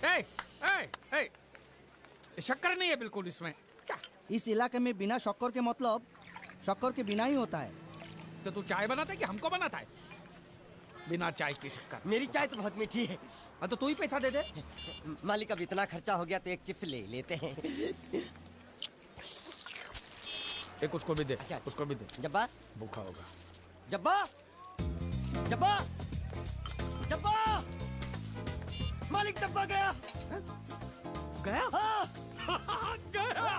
ए, ए, शक्कर नहीं है बिल्कुल इसमें। क्या? इस इलाके में बिना शक्कर के मतलब शक्कर के बिना ही होता है। तो तू चाय बनाता है कि हमको बनाता है? बिना चाय की शक्कर। मेरी चाय तो बहुत मीठी है। तो तू ही पैसा दे दे। मालिक अब इतना खर्चा हो गया तो एक चिप्स ले लेते हैं। एक उसको भी दे। अच्छा। उसको भी दे। जब्बा भूखा होगा। जब्बा जब्बा जब्बा मालिक जब्बा गया। गया? हाँ। गया।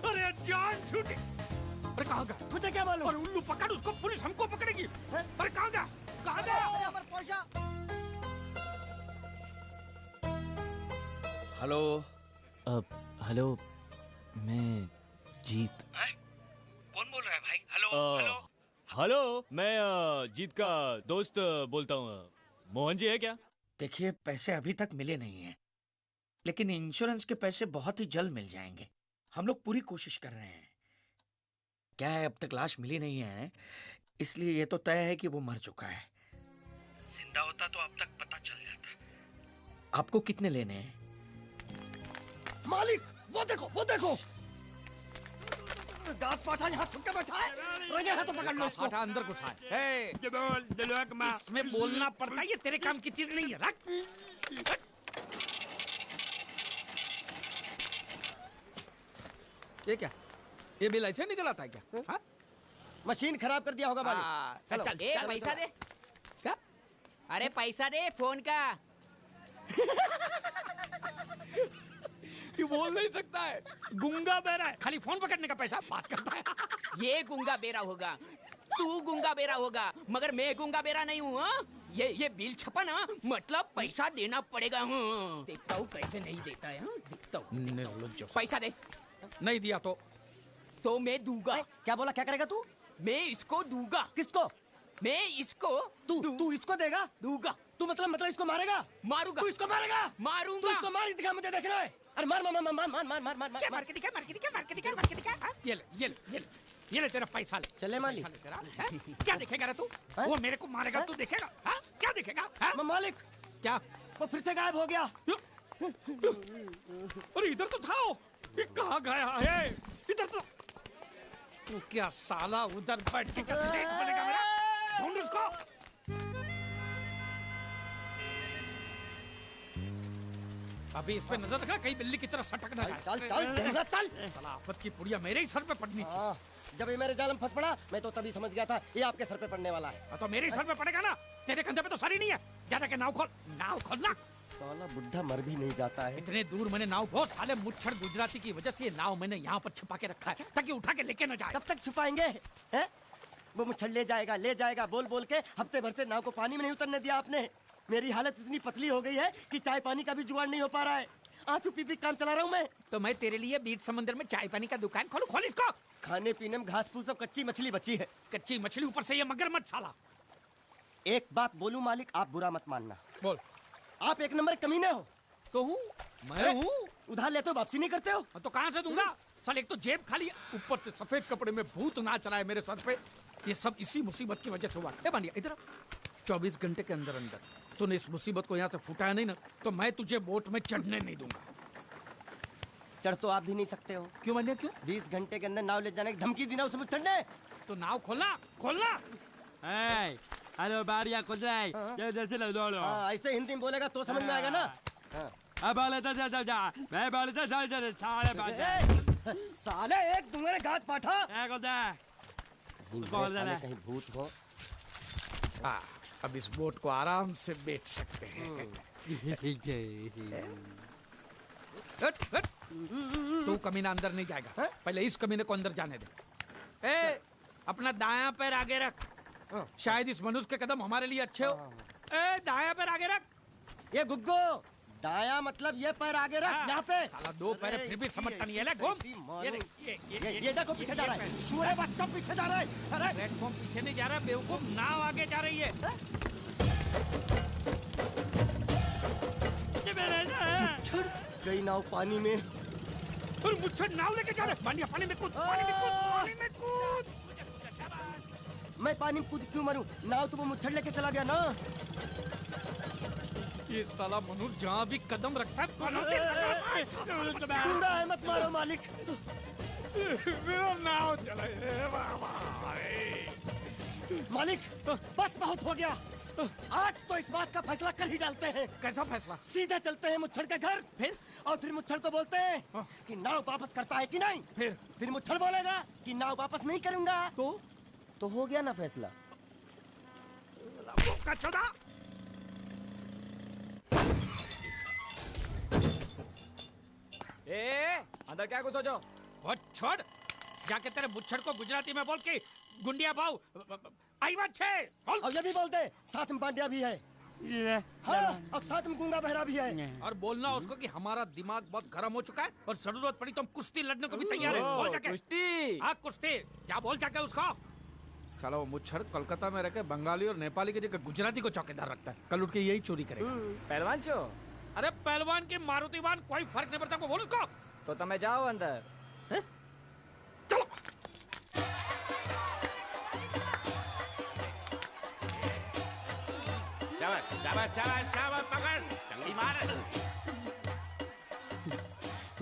अरे जान छूटी। अरे कहाँ गया? मुझे क्या मालूम? और उल्लू पकड़ उसको, पुलिस हमको पकड़ेगी। अरे कहाँ गया? कहाँ गया? पर पहुंचा। हेलो। हेलो, मैं जीत। कौन बोल रहा है भाई? हेलो। हेलो, मैं जीत का दोस्त बोलता हूँ। मोहन जी है क्या? देखिए, पैसे अभी तक मिले नहीं हैं, लेकिन इंश्योरेंस के पैसे बहुत ही जल्द मिल जाएंगे। हम लोग पूरी कोशिश कर रहे हैं। क्या है, अब तक लाश मिली नहीं है, इसलिए ये तो तय है कि वो मर चुका है। जिंदा होता तो अब तक पता चल जाता। आपको कितने लेने हैं? मालिक वो देखो दांत पाठा यहाँ छुप के बैठा है। रंगे हाथों पकड़ लो इसको। पाठा अंदर घुसा है। इसमें बोलना पड़ता है, ये तेरे काम की चीज नहीं है। रख। ये क्या? ये बिल ऐसे निकल आता है क्या? हाँ? मशीन खराब कर दिया होगा मालिक। चल ए, पैसा दे। क्या? अरे पैसा दे फोन का। ये बोल नहीं सकता है, गुंगा बहरा है, खाली फोन पकड़ने का पैसा बात करता है। ये गुंगा बेरा होगा, तू गुंगा बेरा होगा, मगर मैं गुंगा बेरा नहीं हूँ। ये बिल छपा ना, मतलब पैसा देना पड़ेगा। देखता हूँ कैसे नहीं देता है। देखता हूँ। पैसा दे। नहीं दिया तो मैं दूंगा। क्या बोला? क्या करेगा तू? मैं इसको दूंगा। किसको? मैं इसको तू इसको देगा? दूंगा। तू मतलब इसको मारेगा? मारूंगा। तू इसको मारेगा? मारूंगा। तू इसको मार दिखा, मुझे देखना है। अरे मार मार मार मार मार मार मार मार क्या? मार के दिखा, मार के दिखा, मार के दिखा, मार के दिखा। हाँ? ये ले तेरा पैसा ले। चले मालिक। पैसा ले तेरा। हैं? क्या देखेगा रे तू? वो मेरे को मारेगा, तू देखेगा? हाँ? क्या देखेगा? हाँ? मालिक क्या? वो फिर से गायब हो गया। अरे इधर तो था वो। ये कहाँ गया है? इधर तो। तू क्या साला उधर बैठ के सेठ बनेगा मेरा? ढूंढ उसको। अभी इस पे नजर रखना, कहीं बिल्ली की तरह सटक ना जाए। चल चल। साला आफत की पुड़िया मेरे ही सर पे पड़नी थी। जब ये मेरे जाल में फंस पड़ा, मैं तो तभी समझ गया था ये आपके सर पे पड़ने वाला है। तो मेरे ही सर पे पड़ेगा ना, तेरे कंधे पे तो सर ही नहीं है। जा के नाव खोल, नाव खोलना। साला बुढ़ा मर भी नहीं जाता है। इतने दूर मैंने नाव, बहुत साले मुच्छर गुजराती की वजह से ये नाव मैंने यहाँ पर छुपा के रखा है ताकि उठा के लेके न जाए। कब तक छुपाएंगे? हैं? वो मुच्छर ले जाएगा बोल बोल के हफ्ते भर से नाव को पानी में नहीं उतरने दिया आपने। मेरी हालत इतनी पतली हो गई है कि चाय पानी का भी जुगाड़ नहीं हो पा रहा है। आंसू पी काम चला रहा हूँ मैं। तो मैं तेरे लिए बीच समंदर में चाय पानी का दुकान खोलूं? खोल इसको। खाने पीने में घास फूस सब कच्ची मछली बची है। कच्ची मछली, ऊपर से ये मगरमच्छ साला। एक बात बोलूं मालिक, आप बुरा मत मानना। बोल। आप एक नंबर कमीने हो। तो हूँ मैं हूँ। उधार लेते हो, वापसी नहीं करते हो। तो कहाँ से दूंगा? साले एक तो जेब खाली, ऊपर से सफेद कपड़े में भूत नाच रहा है मेरे सर पे। ये सब इसी मुसीबत की वजह से हुआ। ए बानिया इधर 24 घंटे के अंदर अंदर तूने इस मुसीबत को यहाँ से फुटाया नहीं ना, तो मैं तुझे बोट में चढ़ने नहीं दूंगा। चढ़ तो आप भी नहीं सकते हो। क्यों बानिया, क्यों? 20 घंटे के अंदर नाव ले जाने की धमकी दी ना उसे चढ़ने। तो नाव खोलना खोलना। हेलो बारिया खुल जाए। ऐसे हिंदी में बोलेगा तो समझ में आएगा ना। अब मैं साले एक दूंगे गाज पाठा। कहीं भूत हो। अब इस बोट को आराम से बेच सकते हैं। तू कमीना अंदर नहीं जाएगा। पहले इस कमीने को अंदर जाने दे। ए, अपना दायां पैर आगे रख। शायद इस मनुष्य के कदम हमारे लिए अच्छे हो। ए, दायां पैर आगे रख। ये गुग्गो, दायां मतलब ये पैर आगे रख। यहाँ पे साला दो पैर फिर भी समझता नहीं है। ले घूम। ये देखो पीछे जा रहा है। सूरे बच्चा पीछे जा रहा है। अरे प्लेटफॉर्म पीछे नहीं जा रहा, बेवकूफ, नाव आगे जा रही है। गई नाव पानी में। और मुझे नाव लेके जा रहा है। पानी में कूद, पानी में कूद, पानी में कूद। मैं पानी में कूद क्यों मरूं? नाव तो वो मुच्छड़ लेके चला गया ना। ये साला मनुष्य जहाँ भी कदम रखता है गुंडा है, मत मारो मालिक। मेरा नाव चला मालिक बस बहुत हो गया, आज तो इस बात का फैसला कर ही डालते हैं। कैसा फैसला? सीधे चलते हैं मुच्छड़ के घर, फिर मुच्छड़ को बोलते हैं कि नाव वापस करता है कि नहीं। फिर मुच्छड़ बोलेगा कि नाव वापस नहीं करूंगा, तो हो गया ना फैसला। अंदर क्या घुसो जो? वो छोड़, जाके तेरे मुच्छड़ को गुजराती में बोल के गुंडिया भाव आई बात छे बोल। अब ये भी बोलते साथ में पांड्या भी है। हाँ, अब साथ में गूंगा बहरा भी है। और बोलना उसको कि हमारा दिमाग बहुत गर्म हो चुका है और जरूरत पड़ी तो हम कुश्ती लड़ने को भी तैयार है। बोल जाके। कुश्ती? हाँ कुश्ती, क्या बोल जाके उसको। चलो वो मुच्छड़ कोलकाता में रहकर बंगाली और नेपाली की जगह गुजराती को चौकीदार रखता है, कल उठ के यही चोरी करेगा। पहलवान छो? अरे पहलवान की मारुति वाहन कोई फर्क नहीं पड़ता, को बोल उसको। तो તમે જાઓ અંદર। चलो शाबाश शाबाश शाबाश शाबाश, पकड़ टंगड़ी मार।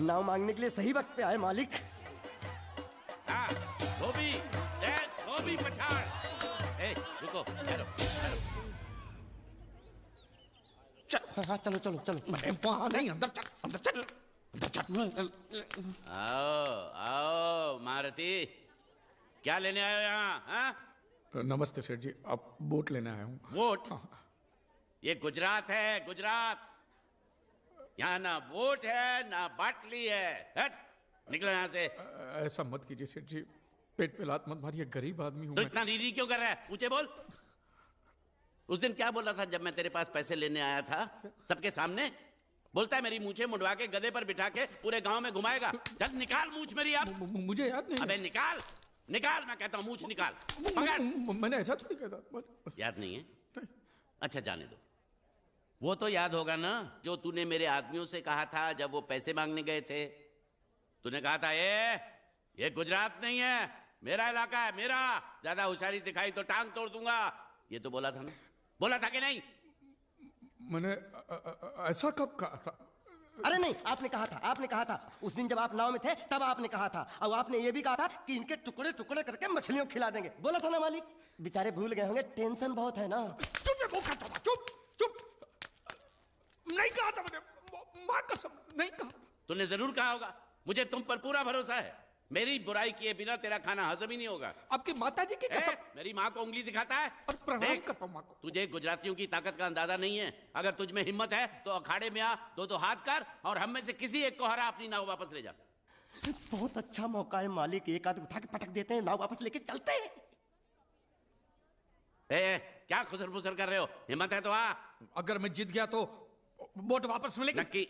नाव मांगने के लिए सही वक्त पे आए मालिक। हाँ, धोबी पछाड़। ए, रुको, ठहरो, ठहरो। हाँ चलो चलो चलो। वहाँ नहीं, अंदर चल, अंदर चल, अंदर चल। आओ मारुति, क्या लेने आए हो यहाँ? हाँ? नमस्ते सेठ जी, आप बोट लेने आया हूँ। वोट? ये गुजरात है, गुजरात। यहाँ ना वोट है ना बाटली है। हट, निकलो यहाँ से। ऐसा मत कीजिए सेठ जी, पेट पे लात मत मारिए, गरीब आदमी हूँ तो मैं। इतना रीरी क्यों कर रहा है? ऊंचे बोल। उस दिन क्या बोला था जब मैं तेरे पास पैसे लेने आया था सबके सामने? बोलता है मेरी मूछें मुंडवा के गधे पर बिठा के पूरे गांव में घुमाएगा। चल निकाल मूछ मेरी अब। मुझे याद नहीं। अबे निकाल, निकाल, मैं कहता हूँ मूछ निकाल। पकड़। मैंने ऐसा थोड़ी कहा। याद नहीं है? अच्छा जाने दो। वो तो याद होगा ना जो तूने मेरे आदमियों से कहा था जब वो पैसे मांगने गए थे। तूने कहा था ये गुजरात नहीं है, मेरा इलाका है, मेरा। ज्यादा होशियारी दिखाई तो टांग तोड़ दूंगा। ये तो बोला था ना? बोला था कि नहीं? मैंने ऐसा कब कहा था? अरे नहीं, आपने कहा था उस दिन जब आप नाव में थे तब आपने कहा था। और आपने ये भी कहा था कि इनके टुकड़े टुकड़े करके मछलियों को खिला देंगे। बोला था ना मालिक? बेचारे भूल गए होंगे, टेंशन बहुत है ना। चुप। नहीं कहा था मैंने, माँ कसम नहीं कहा। तूने जरूर कहा होगा। मुझे तुम पर पूरा भरोसा है। मेरी बुराई किए बिना तेरा खाना हजम ही नहीं होगा। आपकी माता जी की कसम। मेरी माँ को उंगली दिखाता है और प्रणाम देख, करता हूँ माँ को। तुझे गुजरातियों की ताकत का अंदाजा नहीं है। अगर तुझ में हिम्मत है तो अखाड़े में आ, दो हाथ कर और हम में से किसी एक को हरा अपनी नाव वापस ले जा। बहुत अच्छा मौका है मालिक, एक आदमी उठा के पटक देते हैं, नाव वापस लेके चलते हैं। क्या खुसर फुसर कर रहे हो? हिम्मत है तो आ। अगर मैं जीत गया तो बोट वापस मिलेगी? नक्की।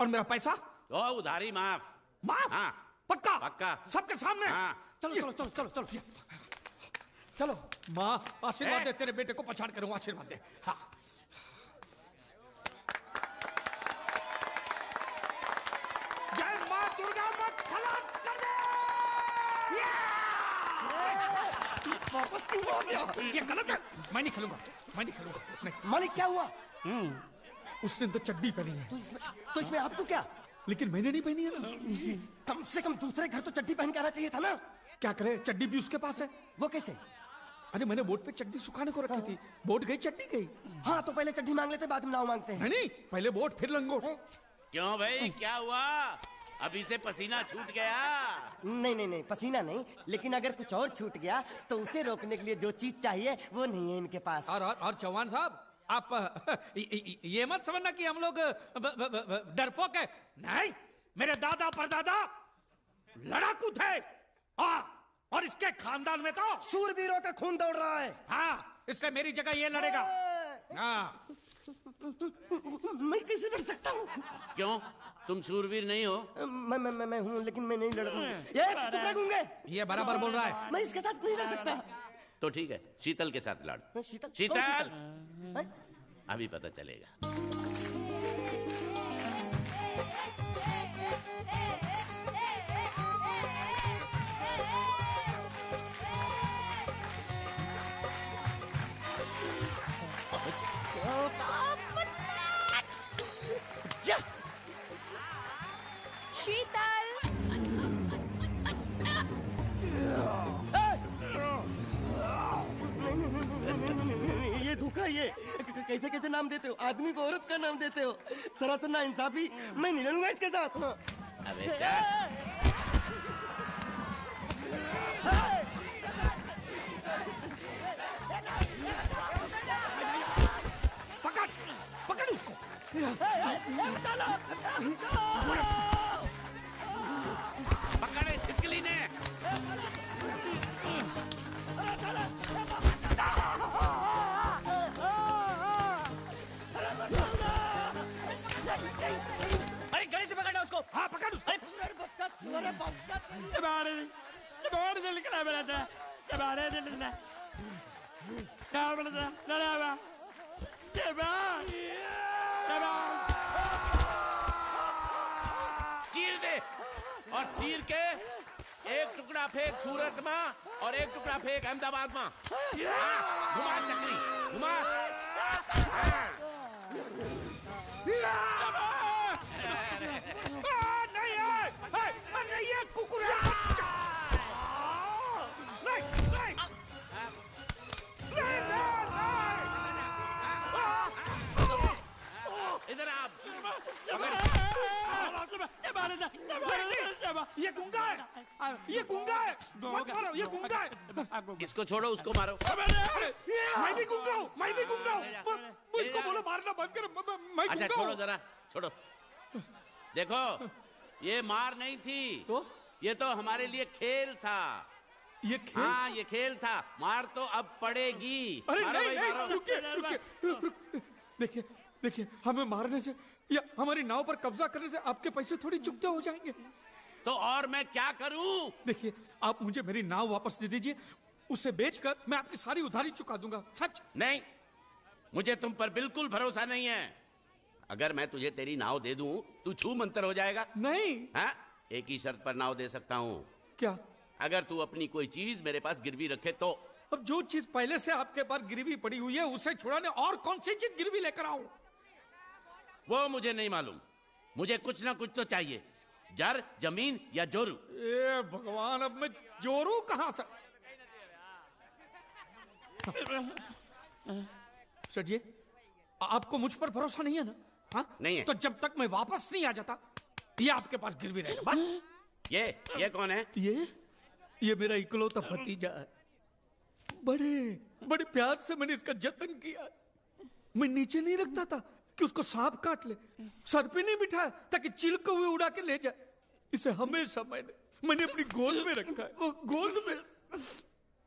और मेरा पैसा? ओ उधारी माफ। माफ? हाँ पक्का? पक्का। सबके सामने? हाँ। चलो। चलो माँ आशीर्वाद दे, तेरे बेटे को पछाड़ करूँ, आशीर्वाद दे। हाँ। जय माँ दुर्गा, मत खलास कर दे। वापस क्यों हो गया? ये गलत है, मैं नहीं खेलूंगा नहीं। मालिक क्या हुआ? उसने तो चड्डी पहनी है। तो इसमें आपको क्या? लेकिन मैंने नहीं पहनी है ना। कम से कम दूसरे घर तो चड्डी पहन के आना चाहिए था ना। क्या करे, चड्डी भी उसके पास है। वो कैसे? अरे मैंने बोट पे चड्डी सुखाने को रखी थी, बोट गई चड्डी गई। हाँ तो पहले चड्डी मांग लेते, बाद में नाव मांगते हैं। नहीं, पहले बोट फिर लंगोट। क्यों भाई, क्या हुआ? अभी से पसीना छूट गया? नहीं, पसीना नहीं, लेकिन अगर कुछ और छूट गया तो उसे रोकने के लिए जो चीज चाहिए वो नहीं है इनके पास। और चौहान साहब, आप ये मत समझना कि हम लोग डरपोक है। नहीं, मेरे दादा परदादा लड़ाकू थे। और इसके खानदान में तो शूरवीरों का खून दौड़ रहा है। हाँ, इसलिए मेरी जगह ये लड़ेगा। हाँ। मैं कैसे लड़ सकता हूँ? क्यों, तुम शूरवीर नहीं हो? मैं हूँ, लेकिन मैं नहीं लड़ूंगा। ये टुकड़े गूंगे। ये बराबर बोल रहा है। मैं इसके साथ नहीं लड़ सकता। तो ठीक है, शीतल के साथ लड़। शीतल? अभी पता चलेगा। ये कैसे कैसे नाम देते हो? आदमी को औरत का नाम देते हो, सरासर ना इंसाफी। मैं नहीं लड़ूंगा इसके साथ। अबे चल। पकड़ पकड़ उसको। पकड़े छिपकली ने। अरे गले से पकड़ना उसको। हाँ पकड़ उसको। चीर दे और चीर के एक टुकड़ा फेंक सूरत में और एक टुकड़ा फेंक अहमदाबाद में। घुमा चक्री घुमा। नहीं है, नहीं है कुकुर है। नहीं नहीं इधर आप। ये गुंगा है, ये गुंगा है। मत मारो, ये गुंगा है। इसको छोड़ो उसको मारो। मैं भी गुंगा हूँ, मैं भी गुंगा हूँ। मुझको बोलो मारना बंद कर। मैं अच्छा गुंगा छोड़ो हूँ। जरा छोड़ो। देखो ये मार नहीं थी, तो ये तो हमारे लिए खेल था। ये खेल। हाँ ये खेल था। मार तो अब पड़ेगी। अरे मारो नहीं भाई, नहीं, मारो। रुकिए रुकिए देखिए देखिए, हमें मारने से या हमारी नाव पर कब्जा करने से आपके पैसे थोड़ी चुकते हो जाएंगे। तो और मैं क्या करूं? देखिए आप मुझे मेरी नाव वापस दे दीजिए, उसे बेचकर मैं आपकी सारी उधारी चुका दूंगा। सच। नहीं, मुझे तुम पर बिल्कुल भरोसा नहीं है। अगर मैं तुझे तेरी नाव दे दूं तू छू मंतर हो जाएगा। नहीं। हाँ एक ही शर्त पर नाव दे सकता हूं। क्या? अगर तू अपनी कोई चीज मेरे पास गिरवी रखे तो। अब जो चीज पहले से आपके पास गिरवी पड़ी हुई है उसे छुड़ाने और कौन सी चीज गिरवी लेकर आऊं? वो मुझे नहीं मालूम। मुझे कुछ ना कुछ तो चाहिए। जर, जमीन या जोरू। ए भगवान, अब मैं जोरू कहां से? सर जी, आपको मुझ पर भरोसा नहीं है ना? हाँ नहीं है। तो जब तक मैं वापस नहीं आ जाता ये आपके पास गिरवी रहेगा बस। ये कौन है? ये मेरा इकलौता भतीजा है। बड़े बड़े प्यार से मैंने इसका जतन किया। मैं नीचे नहीं रखता था कि उसको सांप काट ले, सर पे नहीं बिठाया ताकि चिलके हुए उड़ा के ले जाए। इसे हमेशा मैंने अपनी गोद में रखा है। गोद में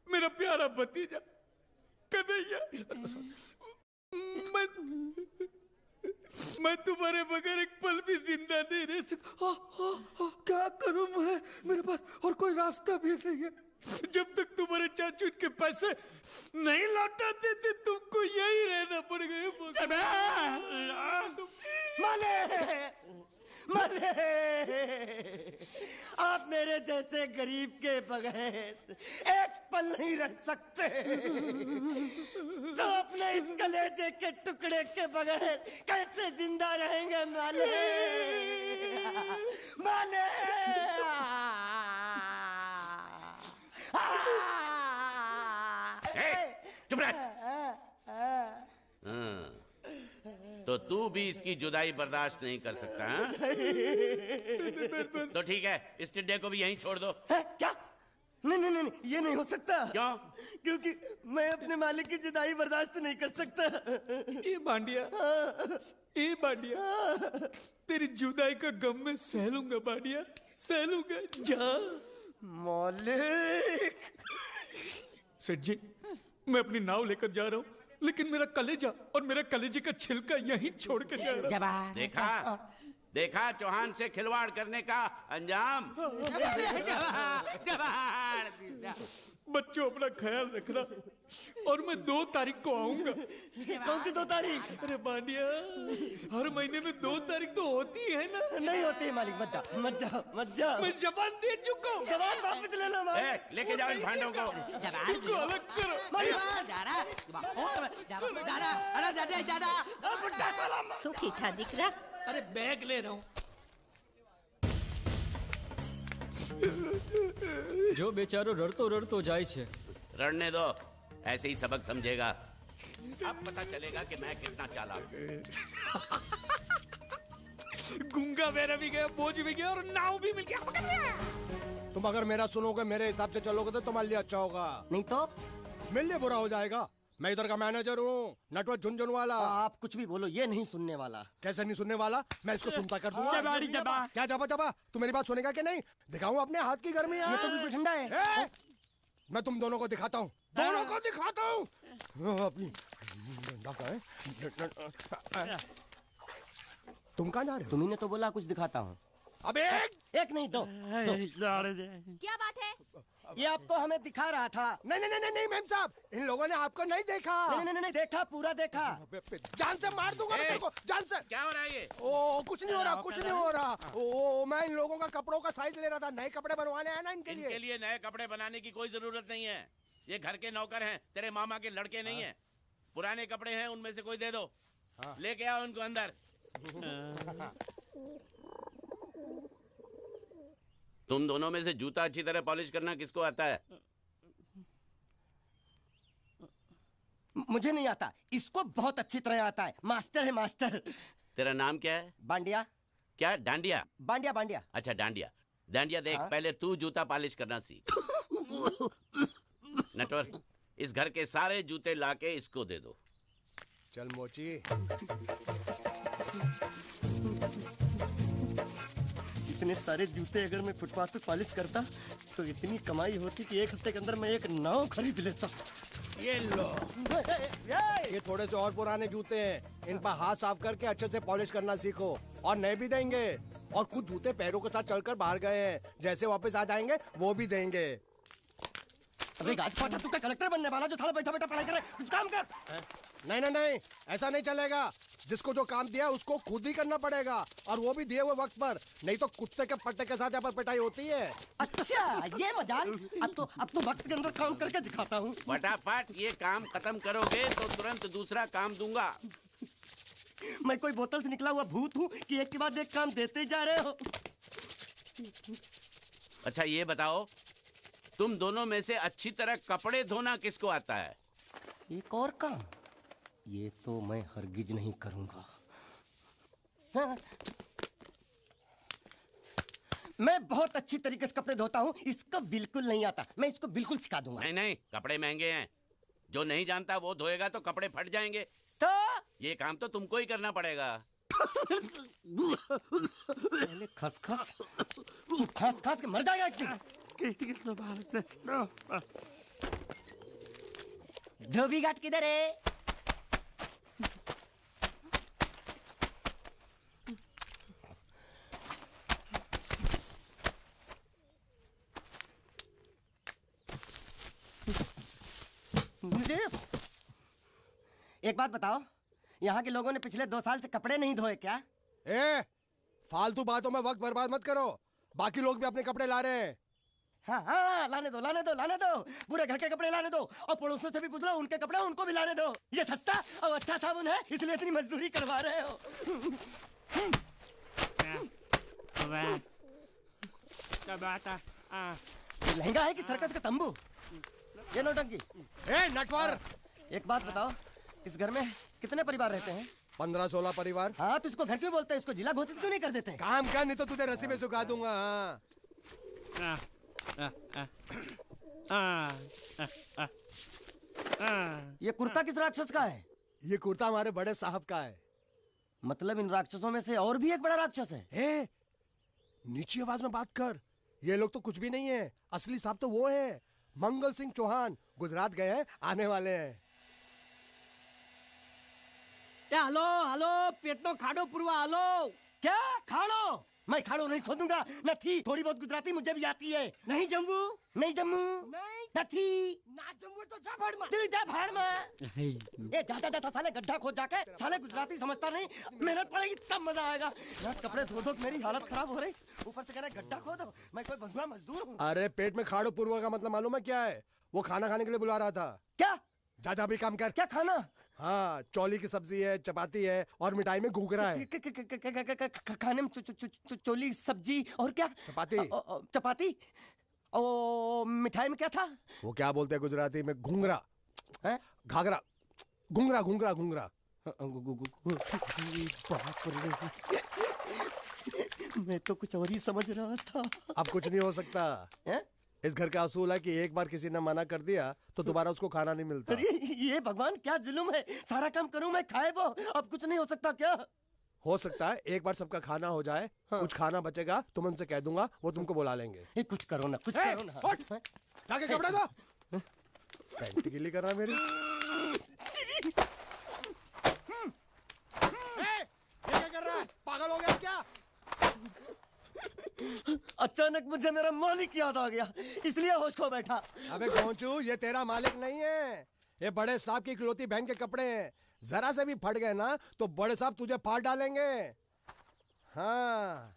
मेरा प्यारा भतीजा कन्हैया। मैं तुम्हारे बगैर एक पल भी जिंदा नहीं रह सकता। क्या करूं मैं? मेरे पास और कोई रास्ता भी नहीं है। जब तक तुम्हारे चाचू के पैसे नहीं लौटा देते तुमको यही रहना पड़ेगा। माले, आप मेरे जैसे गरीब के बगैर एक पल नहीं रह सकते। तो अपने इस कलेजे के टुकड़े के बगैर कैसे जिंदा रहेंगे माले? माले चुप रह। तो तू भी इसकी जुदाई बर्दाश्त नहीं कर सकता हाँ? तो ठीक है, इस टिड्डे को भी यहीं छोड़ दो। क्या? नहीं, ये नहीं हो सकता। क्यों? क्योंकि मैं अपने मालिक की जुदाई बर्दाश्त नहीं कर सकता। ये बांडिया, तेरी जुदाई का गम में सह लूंगा बांडिया, सह लूंगा। जा मालिक। सेठ जी, मैं अपनी नाव लेकर जा रहा हूँ, लेकिन मेरा कलेजा और मेरा कलेजे का छिलका यहीं छोड़ कर जा रहा हूँ। देखा चौहान से खिलवाड़ करने का अंजाम। बच्चों अपना ख्याल रखना और मैं 2 तारीख को आऊंगा। कौन सी 2 तारीख? अरे बांडिया, हर महीने में 2 तारीख तो होती है ना? नहीं होती है मालिक। मत जाओ। मैं जबान दे चुका हूँ। जबान वापस ले लो मालिक। लेके जाओ इन भांडों को। इनको अलग करो। सुखी था दिकरा। अरे बैग ले रहा हूँ। जो बेचारो रड़तो रड़तो जाए छे। रड़ने दो, ऐसे ही सबक समझेगा। अब पता चलेगा कि मैं कितना चालाक हूँ। गुंगा बेरा भी गया, बोझ भी गया और नाव भी मिल गया। तुम अगर मेरा सुनोगे, मेरे हिसाब से चलोगे तो तुम्हारे लिए अच्छा होगा, नहीं तो मेरे लिए बुरा हो जाएगा। मैं इधर का मैनेजर हूँ, नटवर झुनझुनवाला। आप कुछ भी बोलो, ये नहीं सुनने वाला। कैसे नहीं सुनने वाला? मैं इसको सुनता कर दूंगा। जबाड़ी जबा। क्या जबा जबा? तू मेरी बात सुनेगा कि नहीं? दिखाऊं अपने हाथ की गर्मी? ये तो बिल्कुल ठंडा है। मैं तुम दोनों को दिखाता हूँ, दोनों को दिखाता हूँ। अपनी तुम कहाँ जा रहे हो? तुम्ही ने तो बोला कुछ दिखाता हूँ। अब एक नहीं दो। क्या बात है? ये आपको हमें दिखा रहा था। नहीं नहीं नहीं नहीं मैम साहब, इन लोगों ने आपको नहीं देखा। नहीं नहीं नहीं देखा, पूरा देखा। जान से मार दूंगा मैं तेरे को, जान से। क्या हो रहा है ये? ओ कुछ नहीं हो रहा, कुछ नहीं हो रहा। ओ मैं इन लोगों का कपड़ों का साइज ले रहा था, नए कपड़े बनवाने आया ना इनके लिए। इनके लिए नए कपड़े बनाने की कोई जरूरत नहीं है। ये घर के नौकर हैं, तेरे मामा के लड़के नहीं हैं। पुराने कपड़े हैं, उनमें से कोई दे दो। लेके आओ उनको अंदर। तुम दोनों में से जूता अच्छी तरह पॉलिश करना किसको आता है? मुझे नहीं आता, इसको बहुत अच्छी तरह आता है। मास्टर है मास्टर। तेरा नाम क्या है? बांडिया। क्या? डांडिया? बांडिया बांडिया। अच्छा डांडिया। डांडिया देख, पहले तू जूता पॉलिश करना सीख। नटवर, इस घर के सारे जूते लाके इसको दे दो। चल मोची। इतने सारे जूते अगर मैं फुटपाथ पे पॉलिश करता तो इतनी कमाई होती कि एक हफ्ते के अंदर मैं एक नाव खरीद लेता। ये लो, ये थोड़े से और पुराने जूते हैं, इन पर हाथ साफ करके अच्छे से पॉलिश करना सीखो। और नए भी देंगे, और कुछ जूते पैरों के साथ चलकर बाहर गए हैं, जैसे वापस आ जाएंगे वो भी देंगे। अबे गाजपाटा, तू क्या कलेक्टर बनने वाला जो साला बैठा बैठा पढ़ाई करे? कुछ काम कर। नहीं नहीं नहीं, ऐसा नहीं चलेगा। जिसको जो काम दिया उसको खुद ही करना पड़ेगा, और वो भी दिए हुए वक्त पर, नहीं तो कुत्ते के पट्टे के साथ यहाँ पर पिटाई होती है। अच्छा ये मजाक। अब तो वक्त के अंदर काम करके दिखाता हूँ। फटाफट ये काम खत्म करोगे तो तुरंत दूसरा काम दूंगा। मैं कोई बोतल से निकला हुआ भूत हूँ कि एक के बाद एक काम देते जा रहे हो? अच्छा ये बताओ, तुम दोनों में से अच्छी तरह कपड़े धोना किसको आता है? एक और काम, ये तो मैं हरगिज नहीं करूंगा। हाँ। मैं बहुत अच्छी तरीके से कपड़े धोता हूँ, इसको बिल्कुल नहीं आता। मैं इसको बिल्कुल सिखा दूंगा। नहीं नहीं, कपड़े महंगे हैं, जो नहीं जानता वो धोएगा तो कपड़े फट जाएंगे। तो ये काम तो तुमको ही करना पड़ेगा। पहले खसखस, तू खस खस के मर जाएगा एक दिन। धोबी घाट किधर है? एक बात बताओ, यहाँ के लोगों ने पिछले 2 साल से कपड़े नहीं धोए क्या? फालतू बातों में वक्त बर्बाद मत करो, बाकी लोग भी अपने कपड़े ला रहे हैं। हाँ हाँ, लाने दो लाने दो लाने दो, पूरे घर के कपड़े लाने दो, और पड़ोसियों से भी पूछ लो, उनके कपड़े उनको भी लाने दो। ये सस्ता और अच्छा साबुन है, इसलिए इतनी मजदूरी करवा रहे हो। लहंगा है कि सर्कस का तंबू? ये नौटंकी। नटवर, एक बात बताओ, इस घर में कितने परिवार रहते हैं? 15-16 परिवार। हाँ, तो इसको घर क्यों बोलते हैं? इसको जिला घोषित क्यों नहीं कर देते? काम कर, नहीं तो तुझे रस्सी में सुखा दूंगा। ये कुर्ता किस राक्षस का है? ये कुर्ता हमारे बड़े साहब का है। मतलब इन राक्षसों में से और भी एक बड़ा राक्षस है? नीची आवाज में बात कर, ये लोग तो कुछ भी नहीं है, असली साहब तो वो है, मंगल सिंह चौहान। गुजरात गए हैं, आने वाले हैं। हेलो हेलो, पेटनो खाड़ो पुरवा, हेलो। क्या खाड़ो? मैं खाड़ो नहीं खोदूंगा। न थी, थोड़ी बहुत गुजराती मुझे भी आती है। नहीं जम्मू, नहीं जम्मू, न थी, ना जम्मू तो जा भाड़ में। तू जा भाड़ में। ए जा जा जा, साले गड्ढा खोद जाके, साले गुजराती समझता नहीं। मेहनत पड़ेगी तब मजा आएगा। यार कपड़े धो धो मेरी हालत खराब हो रही, ऊपर से कह रहे गड्ढा खोदो। मैं कोई बंधुआ मजदूर हूँ? अरे पेट में खाड़ो पुरवा का मतलब मालूम है क्या है? वो खाना खाने के लिए बुला रहा था। क्या? जा भी काम कर। क्या खाना? हाँ, चौली की सब्जी है, चपाती है, और मिठाई में घूघरा है। खाने में चोली सब्जी और क्या? चपाती। चपाती। ओ मिठाई में क्या था? वो क्या बोलते हैं गुजराती में? घूंघरा, घाघरा। घुंघरा घुंघरा घुंघरा। बाप रे, मैं तो कुछ और ही समझ रहा था। अब कुछ नहीं हो सकता हैं? इस घर का असूल है कि एक बार किसी ने मना कर दिया तो दोबारा उसको खाना नहीं मिलता। अरे ये भगवान क्या जुल्म है, सारा काम करूं मैं खाए वो, अब कुछ नहीं हो सकता क्या? हो सकता है एक बार सबका खाना हो जाए, कुछ खाना बचेगा तो मैं उनसे कह दूंगा, वो तुमको बुला लेंगे। कुछ करो ना, कुछ करो ना। उठ, जाके कपड़े दो। पैंट गिली कर रहा है मेरी। ये क्या कर रहा है, पागल हो गया क्या? अचानक मुझे मेरा मालिक याद आ गया, इसलिए होश खो बैठा। अबे गोंचू, ये तेरा मालिक नहीं है, ये बड़े साहब की इकलौती बहन के कपड़े हैं। जरा से भी फट गए ना तो बड़े साहब तुझे फाड़ डालेंगे। हाँ,